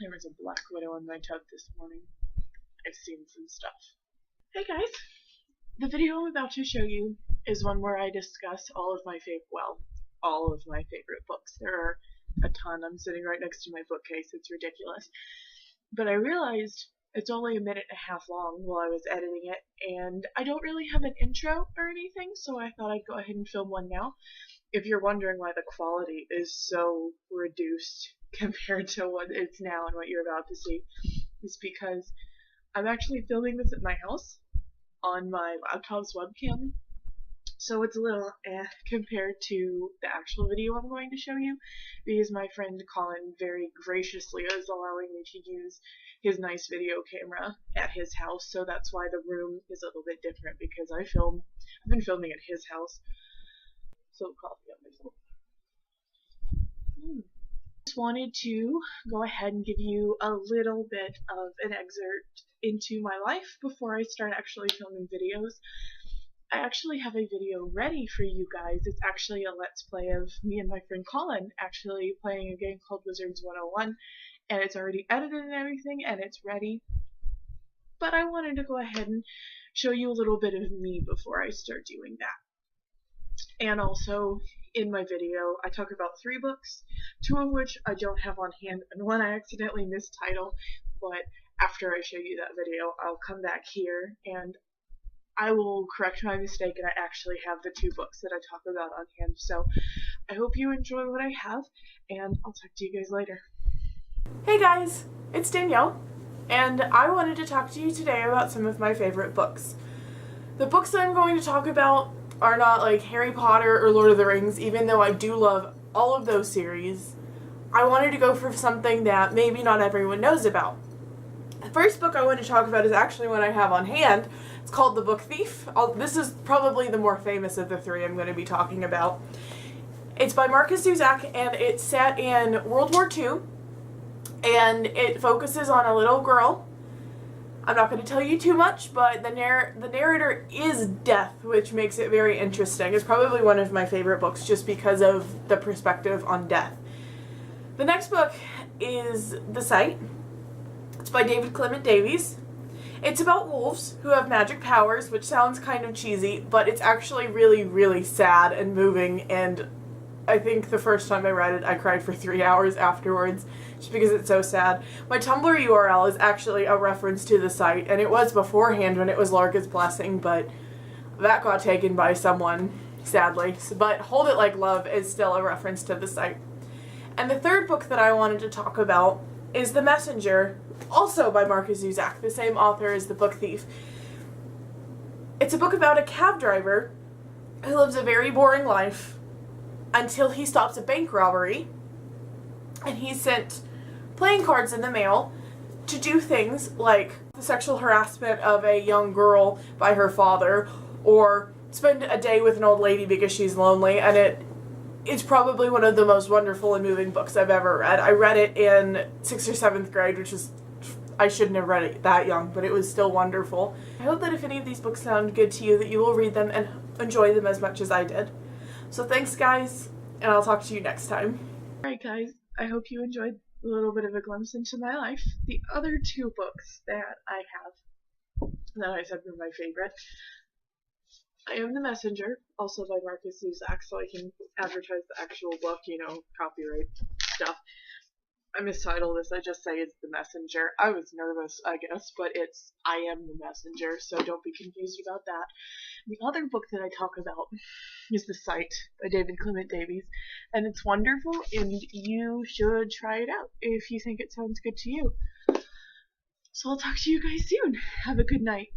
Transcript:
There was a black widow in my tub this morning. I've seen some stuff. Hey guys! The video I'm about to show you is one where I discuss all of my favorite books. There are a ton. I'm sitting right next to my bookcase. It's ridiculous. But I realized it's only a minute and a half long while I was editing it, and I don't really have an intro or anything, so I thought I'd go ahead and film one now. If you're wondering why the quality is so reduced compared to what it's now and what you're about to see, it's because I'm actually filming this at my house on my laptop's webcam, so it's a little compared to the actual video I'm going to show you, because my friend Colin very graciously is allowing me to use his nice video camera at his house, so that's why the room is a little bit different, because I've been filming at his house. So coffee on myself. Just wanted to go ahead and give you a little bit of an excerpt into my life before I start actually filming videos. I actually have a video ready for you guys. It's actually a let's play of me and my friend Colin actually playing a game called Wizards 101, and it's already edited and everything, and it's ready. But I wanted to go ahead and show you a little bit of me before I start doing that. And also, in my video, I talk about 3 books, 2 of which I don't have on hand, and one I accidentally mistitled, but after I show you that video, I'll come back here and I will correct my mistake, and I actually have the 2 books that I talk about on hand. So I hope you enjoy what I have, and I'll talk to you guys later. Hey guys, it's Danielle, and I wanted to talk to you today about some of my favorite books. The books that I'm going to talk about are not like Harry Potter or Lord of the Rings, even though I do love all of those series. I wanted to go for something that maybe not everyone knows about. The first book I want to talk about is actually one I have on hand. It's called The Book Thief. This is probably the more famous of the 3 I'm going to be talking about. It's by Markus Zusak, and it's set in World War II, and it focuses on a little girl. I'm not going to tell you too much, but the narrator is death, which makes it very interesting. It's probably one of my favorite books just because of the perspective on death. The next book is The Sight. It's by Clement-Davies. It's about wolves who have magic powers, which sounds kind of cheesy, but it's actually really, really sad and moving, and I think the first time I read it, I cried for 3 hours afterwards, just because it's so sad. My Tumblr URL is actually a reference to The Sight, and it was beforehand when it was Larga's Blessing, but that got taken by someone, sadly. But Hold It Like Love is still a reference to The Sight. And the third book that I wanted to talk about is The Messenger, also by Markus Zusak, the same author as The Book Thief. It's a book about a cab driver who lives a very boring life until he stops a bank robbery, and he's sent playing cards in the mail to do things like the sexual harassment of a young girl by her father, or spend a day with an old lady because she's lonely, and it's probably one of the most wonderful and moving books I've ever read. I read it in 6th or 7th grade, which is, I shouldn't have read it that young, but it was still wonderful. I hope that if any of these books sound good to you, that you will read them and enjoy them as much as I did. So thanks guys, and I'll talk to you next time. Alright guys, I hope you enjoyed a little bit of a glimpse into my life. The other 2 books that I have, that I said were my favorite, I Am the Messenger, also by Markus Zusak, so I can advertise the actual book, you know, copyright stuff. I mistitled this, I just say it's The Messenger. I was nervous, I guess, but it's I Am the Messenger, so don't be confused about that. The other book that I talk about is The Sight by Clement-Davies, and it's wonderful, and you should try it out if you think it sounds good to you. So I'll talk to you guys soon. Have a good night.